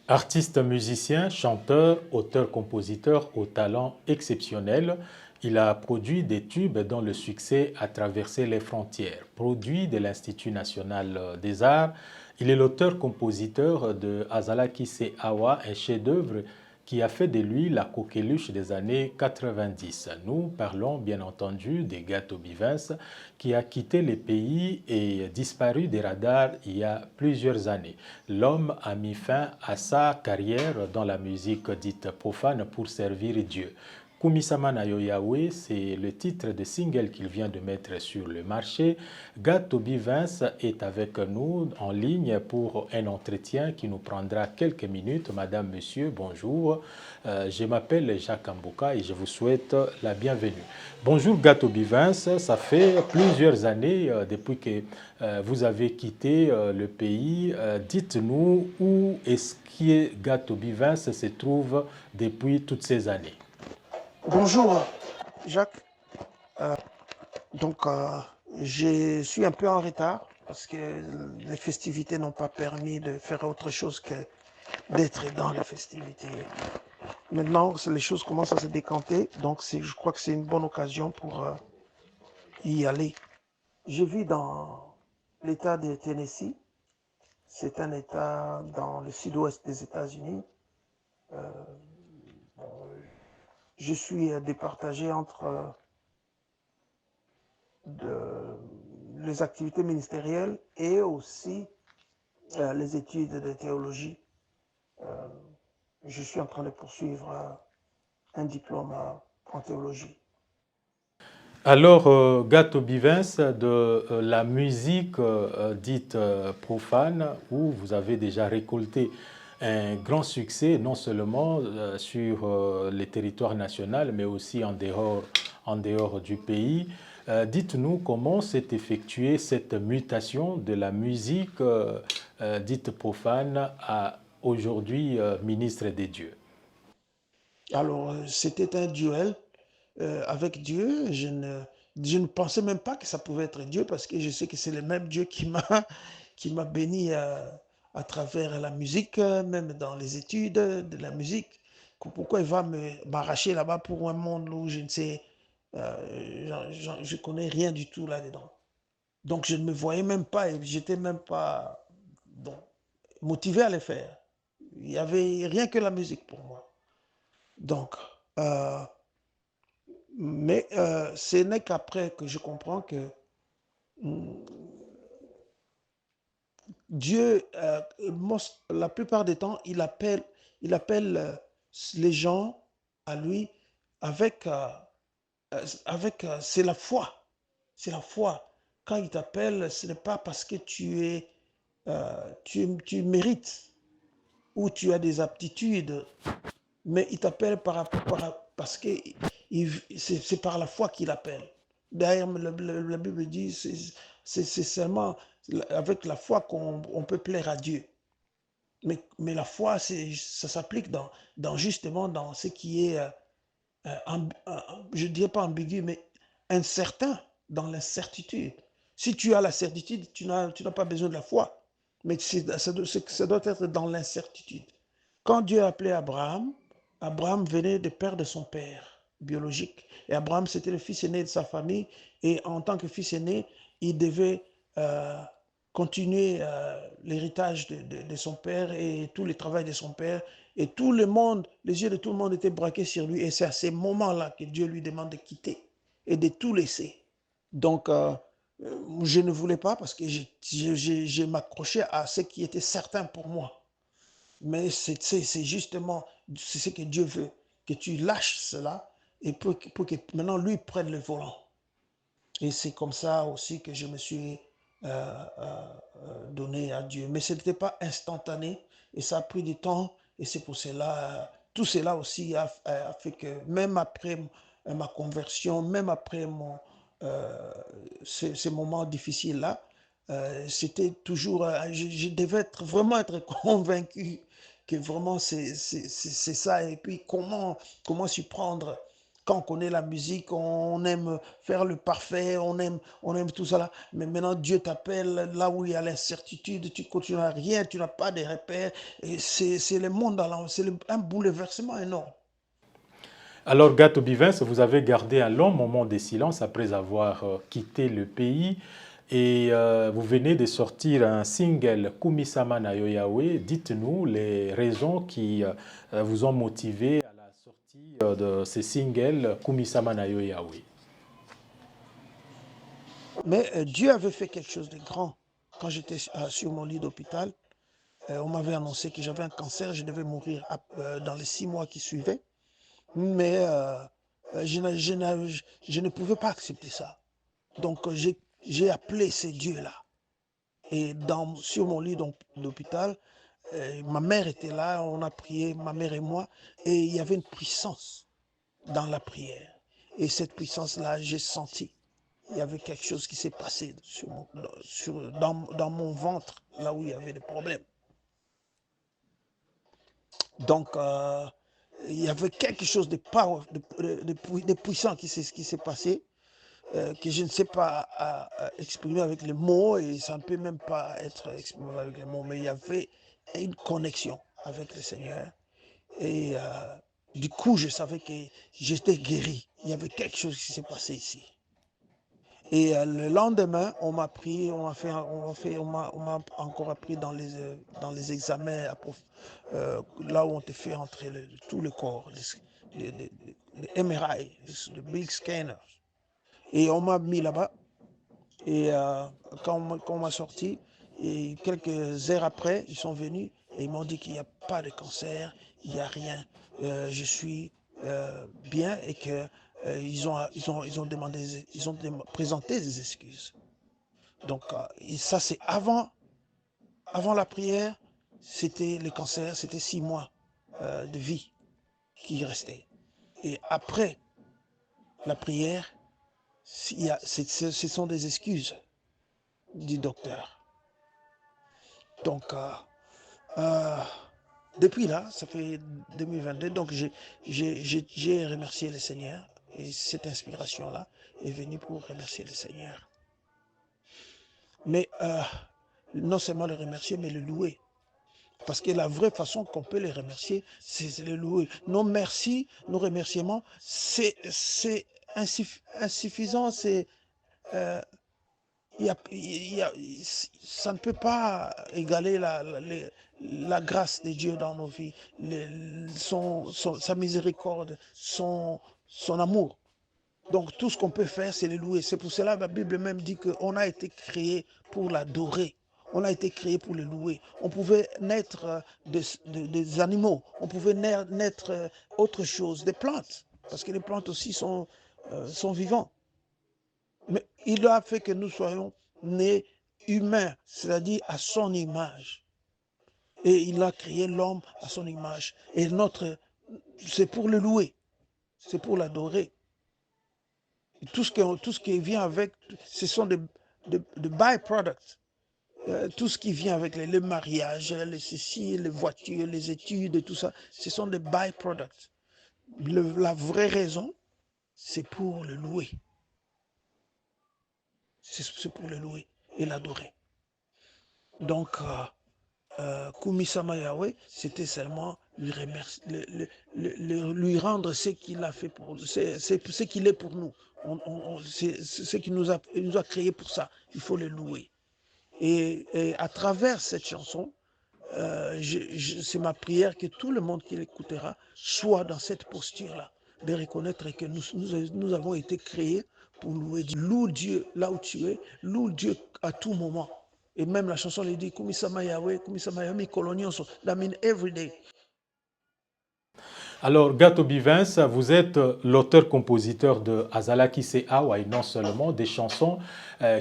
Artiste musicien, chanteur, auteur-compositeur au talent exceptionnel, il a produit des tubes dont le succès a traversé les frontières. Produit de l'Institut national des arts, il est l'auteur-compositeur de Azalaki Se Awa, un chef-d'œuvre qui a fait de lui la coqueluche des années 90. Nous parlons bien entendu des Gato Bivens qui a quitté le pays et disparu des radars il y a plusieurs années. L'homme a mis fin à sa carrière dans la musique dite profane pour servir Dieu. Kumisama Nayo Yahweh, c'est le titre de single qu'il vient de mettre sur le marché. Gatobi Vince est avec nous en ligne pour un entretien qui nous prendra quelques minutes. Madame, monsieur, bonjour. Je m'appelle Jacques Amboka et je vous souhaite la bienvenue. Bonjour Gatobi Vince, ça fait plusieurs années depuis que vous avez quitté le pays. Dites-nous où est-ce que Gatobi Vince se trouve depuis toutes ces années. Bonjour Jacques. Euh, donc je suis un peu en retard parce que les festivités n'ont pas permis de faire autre chose que d'être dans les festivités. Maintenant, les choses commencent à se décanter, donc je crois que c'est une bonne occasion pour y aller. Je vis dans l'État de Tennessee. C'est un État dans le sud-ouest des États-Unis. Euh, je suis départagé entre les activités ministérielles et aussi les études de théologie. Euh, je suis en train de poursuivre un diplôme en théologie. Alors, Gato Bivens, de la musique dite profane, où vous avez déjà récolté un grand succès, non seulement sur les territoires nationaux, mais aussi en dehors du pays. Dites-nous comment s'est effectuée cette mutation de la musique dite profane à aujourd'hui ministre des dieux. Alors, c'était un duel avec Dieu. Je ne pensais même pas que ça pouvait être Dieu parce que je sais que c'est le même Dieu qui m'a béni à travers la musique, même dans les études de la musique. Pourquoi il va m'arracher là-bas pour un monde où je ne sais, je connais rien du tout là-dedans. Donc je ne me voyais même pas et j'étais même pas bon, motivé à le faire. Il n'y avait rien que la musique pour moi. Donc, euh, mais ce n'est qu'après que je comprends que mm, Dieu, la plupart des temps, il appelle les gens à lui avec, c'est la foi. C'est la foi. Quand il t'appelle, ce n'est pas parce que tu mérites ou tu as des aptitudes, mais il t'appelle parce que c'est par la foi qu'il appelle. D'ailleurs, la Bible dit, c'est seulement avec la foi qu'on peut plaire à Dieu. Mais la foi, ça s'applique justement dans ce qui est, je ne dirais pas ambigu, mais incertain, dans l'incertitude. Si tu as la certitude, tu n'as pas besoin de la foi. Mais ça doit être dans l'incertitude. Quand Dieu a appelé Abraham, Abraham venait de perdre son père biologique. Et Abraham, c'était le fils aîné de sa famille. Et en tant que fils aîné, il devait euh, continuer l'héritage de son père et tout le travail de son père. Et tout le monde, les yeux de tout le monde étaient braqués sur lui. Et c'est à ces moments-là que Dieu lui demande de quitter et de tout laisser. Donc, je ne voulais pas parce que je m'accrochais à ce qui était certain pour moi. Mais c'est justement c'est ce que Dieu veut, que tu lâches cela et pour que maintenant lui prenne le volant. Et c'est comme ça aussi que je me suis donné à Dieu. Mais ce n'était pas instantané et ça a pris du temps. Et c'est pour cela, tout cela aussi a fait que même après ma conversion, même après ces moments difficiles-là, c'était toujours, je devais vraiment être convaincu que vraiment c'est ça. Et puis comment s'y prendre Quand on connaît la musique, on aime faire le parfait, on aime tout ça là. Mais maintenant, Dieu t'appelle là où il y a l'incertitude, tu n'as rien, tu n'as pas de repères. Et c'est le monde à l'envers, un bouleversement énorme. Alors, Gato Bivens, vous avez gardé un long moment de silence après avoir quitté le pays et vous venez de sortir un single Kumisama na yo Yahweh. Dites-nous les raisons qui vous ont motivé à la sortie de ce single Kumisama na yo Yahweh. Mais Dieu avait fait quelque chose de grand. Quand j'étais sur mon lit d'hôpital, on m'avait annoncé que j'avais un cancer, je devais mourir dans les 6 mois qui suivaient. Mais je ne pouvais pas accepter ça. Donc j'ai appelé ces dieux-là. Et sur mon lit d'hôpital, ma mère était là, on a prié, ma mère et moi, et il y avait une puissance dans la prière. Et cette puissance-là, j'ai senti. Il y avait quelque chose qui s'est passé dans mon ventre, là où il y avait des problèmes. Donc, il y avait quelque chose de puissant qui s'est passé, que je ne sais pas exprimer avec les mots, et ça ne peut même pas être exprimé avec les mots, mais il y avait une connexion avec le Seigneur. Et du coup, je savais que j'étais guéri. Il y avait quelque chose qui s'est passé ici. Et le lendemain, on m'a encore appris dans les examens, là où on te fait entrer tout le corps, les MRI, le big scanner. Et on m'a mis là-bas. Et quand on m'a sorti, et quelques heures après, ils sont venus et ils m'ont dit qu'il n'y a pas de cancer, il n'y a rien. Je suis bien, et que ils ont présenté des excuses. Donc ça, c'est avant la prière, c'était le cancer, c'était 6 mois de vie qui restaient. Et après la prière, ce sont des excuses du docteur. Donc, depuis là, ça fait 2022, donc j'ai remercié le Seigneur, et cette inspiration-là est venue pour remercier le Seigneur. Mais non seulement le remercier, mais le louer. Parce que la vraie façon qu'on peut les remercier, c'est le louer. Nos merci, nos remerciements, c'est insuffisant, c'est... ça ne peut pas égaler la grâce de Dieu dans nos vies, sa miséricorde, son amour. Donc tout ce qu'on peut faire, c'est le louer. C'est pour cela que la Bible même dit qu'on a été créé pour l'adorer. On a été créé pour le louer. On pouvait naître des animaux, on pouvait naître autre chose, des plantes, parce que les plantes aussi sont vivants. Mais il a fait que nous soyons nés humains, c'est-à-dire à son image. Et il a créé l'homme à son image. Et c'est pour le louer, c'est pour l'adorer. Tout ce qui vient avec, ce sont des byproducts. Tout ce qui vient avec le mariage, les ceci, les voitures, les études, tout ça, ce sont des byproducts. La vraie raison, c'est pour le louer. C'est pour le louer et l'adorer. Donc, Kumisama Yahweh, c'était seulement lui rendre ce qu'il a fait pour nous, c'est ce qu'il est pour nous. C'est ce qu'il nous a créé pour ça. Il faut le louer. Et à travers cette chanson, c'est ma prière que tout le monde qui l'écoutera soit dans cette posture-là, de reconnaître que nous avons été créés pour louer Dieu. Loue Dieu là où tu es, loue Dieu à tout moment. Et même la chanson lui dit, Kumisama Yahweh, Kumisama Yahweh, Kolonionso, that means every day. Alors, Gato Bivens, vous êtes l'auteur-compositeur de Azalaki Se Hawaii, non seulement des chansons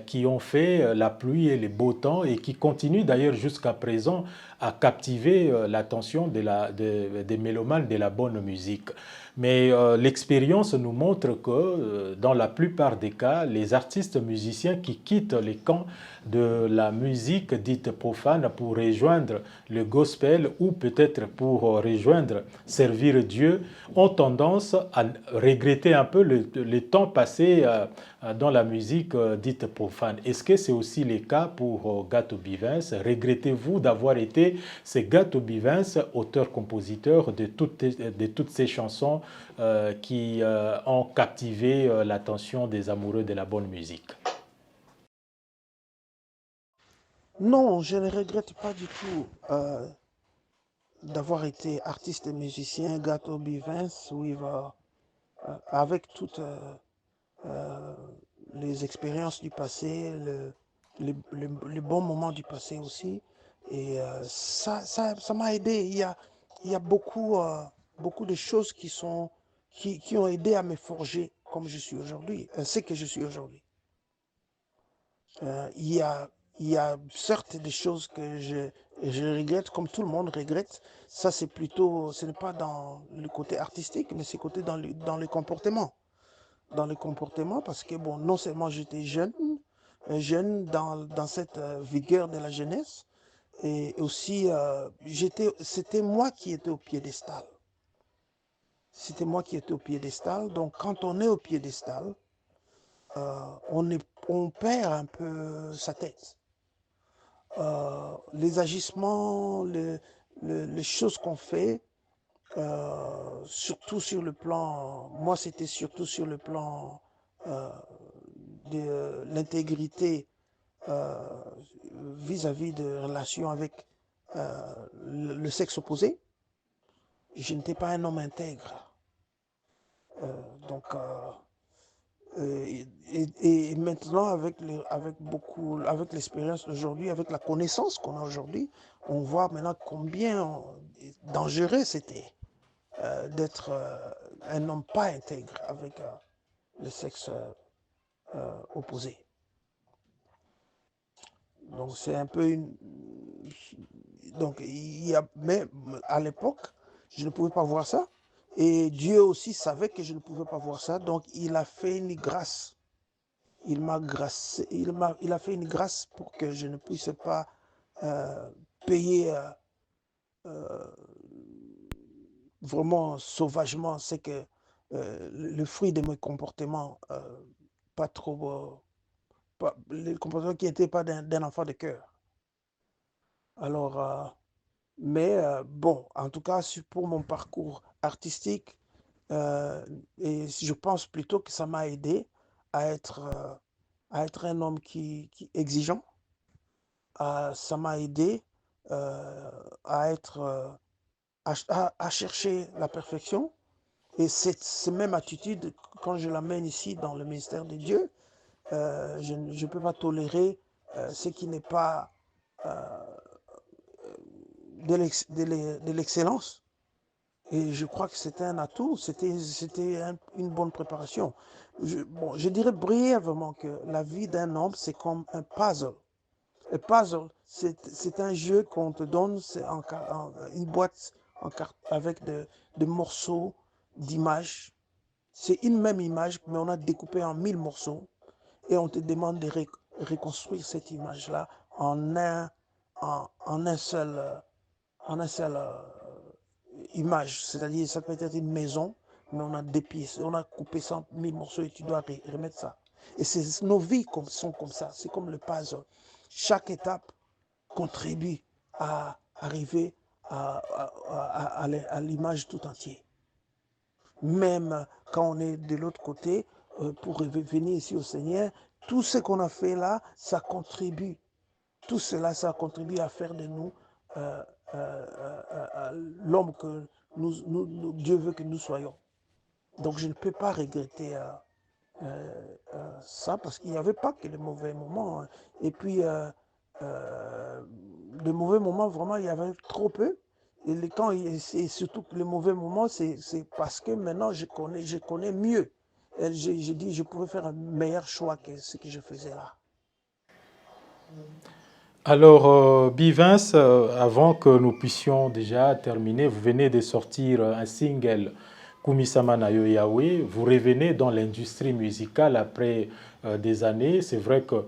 qui ont fait la pluie et les beaux temps et qui continuent d'ailleurs jusqu'à présent à captiver l'attention des mélomanes de la bonne musique. Mais l'expérience nous montre que dans la plupart des cas, les artistes musiciens qui quittent les camps de la musique dite profane pour rejoindre le gospel ou peut-être pour rejoindre, servir Dieu, ont tendance à regretter un peu le temps passé dans la musique dite profane. Est-ce que c'est aussi le cas pour Gato Bivens? Regrettez-vous d'avoir été ce Gato Bivens, auteur-compositeur de toutes ces chansons qui ont captivé l'attention des amoureux de la bonne musique? Non, je ne regrette pas du tout d'avoir été artiste et musicien, Gato Bivens, oui, avec toutes euh, les expériences du passé, les bons moments du passé aussi. Et ça m'a aidé. Il y a beaucoup de choses qui ont aidé à me forger comme je suis aujourd'hui, ce que je suis aujourd'hui. Euh, il y a, il y a certes des choses que je regrette, comme tout le monde regrette. Ça, c'est plutôt, ce n'est pas dans le côté artistique, mais c'est côté dans le comportement. Dans le comportement, parce que, bon, non seulement j'étais jeune dans cette vigueur de la jeunesse, et aussi, c'était moi qui étais au piédestal. C'était moi qui étais au piédestal. Donc, quand on est au piédestal, on perd un peu sa tête. Les agissements, les choses qu'on fait, surtout sur le plan, moi c'était surtout sur le plan euh, de l'intégrité euh, vis-à-vis de relations avec le sexe opposé. Je n'étais pas un homme intègre. Donc, et maintenant, avec l'expérience d'aujourd'hui, avec la connaissance qu'on a aujourd'hui, on voit maintenant combien dangereux c'était d'être un homme pas intègre avec le sexe opposé. Donc c'est un peu une... Donc mais à l'époque, je ne pouvais pas voir ça. Et Dieu aussi savait que je ne pouvais pas voir ça. Donc il a fait une grâce. Il a fait une grâce pour que je ne puisse pas euh, payer vraiment sauvagement. C'est que le fruit de mes comportements, pas trop... les comportements qui n'étaient pas d'un enfant de cœur. Alors, mais bon, en tout cas, pour mon parcours artistique, et je pense plutôt que ça m'a aidé à être, euh, à être un homme qui exigeant. Ça m'a aidé à être, à chercher la perfection. Et cette même attitude, quand je l'amène ici dans le ministère de Dieu, je ne peux pas tolérer ce qui n'est pas de l'excellence. Et je crois que c'était un atout, c'était une bonne préparation. Bon, je dirais brièvement que la vie d'un homme, c'est comme un puzzle. Un puzzle, c'est un jeu qu'on te donne, c'est une boîte avec de morceaux d'images. C'est une même image, mais on a découpé en 1000 morceaux et on te demande de reconstruire cette image-là en un seul, image. C'est-à-dire, ça peut être une maison, mais on a des pièces, on a coupé 100 000 morceaux et tu dois remettre ça. Et nos vies sont comme ça, c'est comme le puzzle. Chaque étape contribue à arriver à l'image tout entière. Même quand on est de l'autre côté, pour venir ici au Seigneur, tout ce qu'on a fait là, ça contribue. Tout cela, ça contribue à faire de nous euh, l'homme que Dieu veut que nous soyons. Donc je ne peux pas regretter ça parce qu'il n'y avait pas que les mauvais moments. Hein. Et puis, les mauvais moments, vraiment, il y avait trop peu. Et surtout que les mauvais moments, c'est parce que maintenant, je connais mieux. J'ai dit je pouvais faire un meilleur choix que ce que je faisais là. Alors, Bivins, avant que nous puissions déjà terminer, vous venez de sortir un single, Kumisama na yo Yahweh. Vous revenez dans l'industrie musicale après des années. C'est vrai que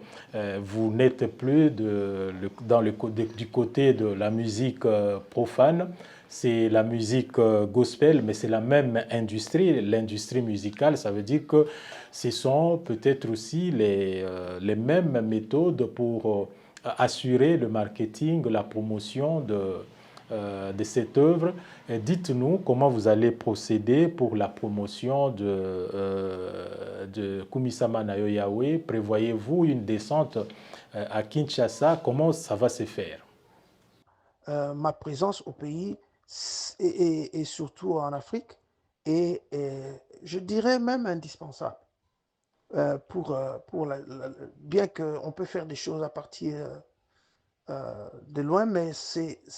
vous n'êtes plus du côté de la musique profane. C'est la musique gospel, mais c'est la même industrie, l'industrie musicale. Ça veut dire que ce sont peut-être aussi les mêmes méthodes pour assurer le marketing, la promotion de cette œuvre. Dites-nous comment vous allez procéder pour la promotion de Kumisama na yo Yahweh. Prévoyez-vous une descente à Kinshasa? Comment ça va se faire? Ma présence au pays et surtout en Afrique est, je dirais même indispensable. Bien qu'on peut faire des choses à partir de loin, mais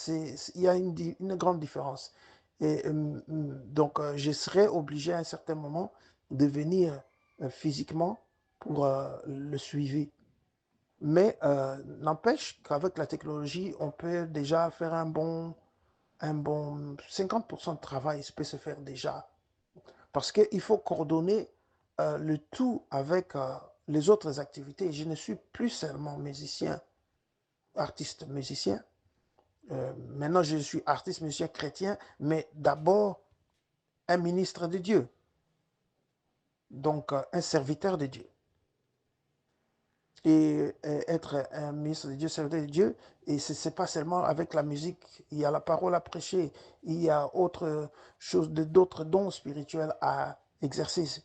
il y a une grande différence. Donc, je serai obligé à un certain moment de venir physiquement pour le suivi. Mais n'empêche qu'avec la technologie, on peut déjà faire un bon 50% de travail peut se faire déjà. Parce qu'il faut coordonner le tout avec les autres activités. Je ne suis plus seulement musicien, artiste musicien. Maintenant, je suis artiste musicien chrétien, mais d'abord un ministre de Dieu. Donc, un serviteur de Dieu. Et être un ministre de Dieu, serviteur de Dieu, et ce n'est pas seulement avec la musique, il y a la parole à prêcher, il y a autre chose, d'autres dons spirituels à exercer.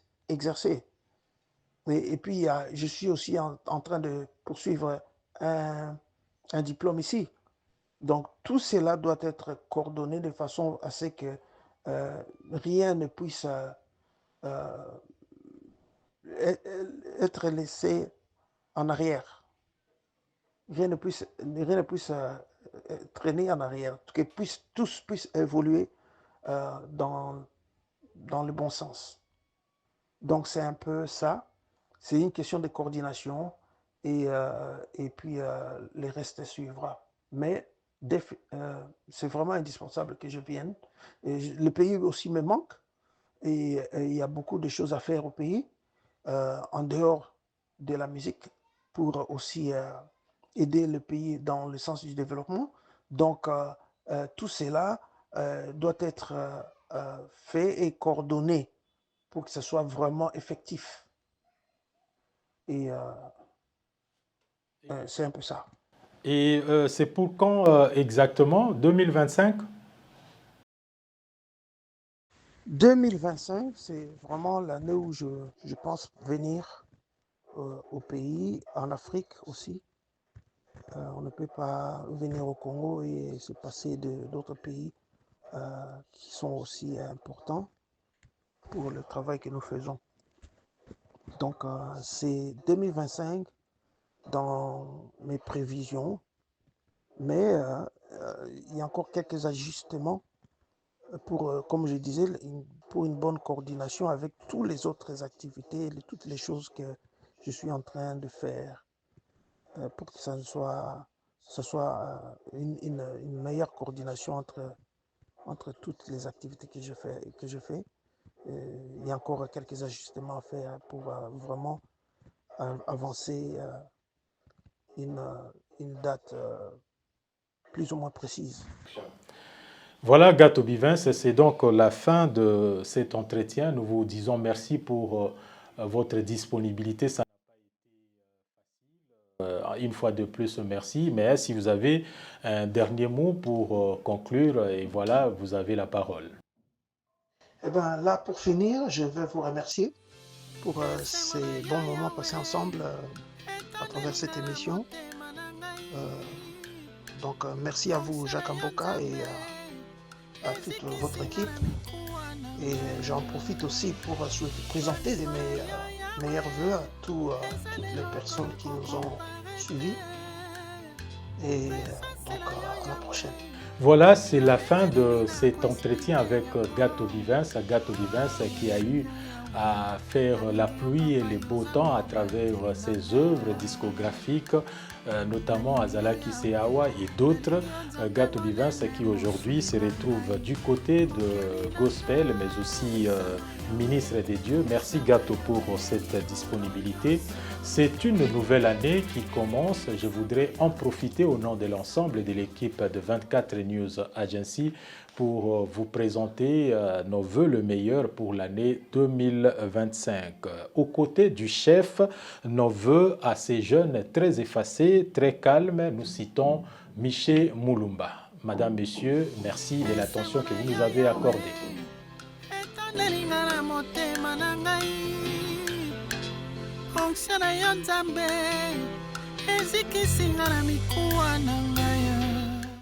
Et puis, je suis aussi en train de poursuivre un diplôme ici. Donc, tout cela doit être coordonné de façon à ce que rien ne puisse être laissé en arrière. Rien ne puisse traîner en arrière. Que tous puissent évoluer dans le bon sens. Donc, c'est un peu ça. C'est une question de coordination et puis le reste suivra. Mais c'est vraiment indispensable que je vienne. Et le pays aussi me manque et il y a beaucoup de choses à faire au pays en dehors de la musique pour aussi aider le pays dans le sens du développement. Donc, tout cela doit être fait et coordonné pour que ce soit vraiment effectif. Et c'est un peu ça. Et c'est pour quand exactement? 2025? 2025, c'est vraiment l'année où je pense venir au pays, en Afrique aussi. On ne peut pas venir au Congo et se passer d'autres pays qui sont aussi importants pour le travail que nous faisons. Donc, c'est 2025 dans mes prévisions, mais il y a encore quelques ajustements pour, comme je disais, pour une bonne coordination avec toutes les autres activités, toutes les choses que je suis en train de faire pour que ça soit une meilleure coordination entre toutes les activités que je fais. Il y a encore quelques ajustements à faire pour vraiment avancer une, une date plus ou moins précise. Voilà, Gato Bivins, c'est donc la fin de cet entretien. Nous vous disons merci pour votre disponibilité. Ça une fois de plus, merci. Mais si vous avez un dernier mot pour conclure, et voilà, vous avez la parole. Eh bien, là, pour finir, je vais vous remercier pour ces bons moments passés ensemble à travers cette émission. Donc, merci à vous, Jacques Amboka, et à toute votre équipe. Et j'en profite aussi pour présenter mes meilleurs voeux à toutes les personnes qui nous ont suivis. Et donc, à la prochaine. Voilà, c'est la fin de cet entretien avec Gato Bivins. Gato Bivins qui a eu à faire la pluie et le beau temps à travers ses œuvres discographiques notamment Azalaki Seawa et d'autres, Gato Bivens qui aujourd'hui se retrouvent du côté de Gospel, mais aussi ministre des dieux. Merci Gato pour cette disponibilité. C'est une nouvelle année qui commence. Je voudrais en profiter au nom de l'ensemble de l'équipe de 24 News Agency pour vous présenter nos voeux le meilleur pour l'année 2025. Aux côtés du chef, nos voeux à ces jeunes très effacés, très calmes, nous citons Miché Moulumba. Madame, Messieurs, merci de l'attention que vous nous avez accordée. Onksana yo Nzambe ezikisi nga na mikuwa na ngai.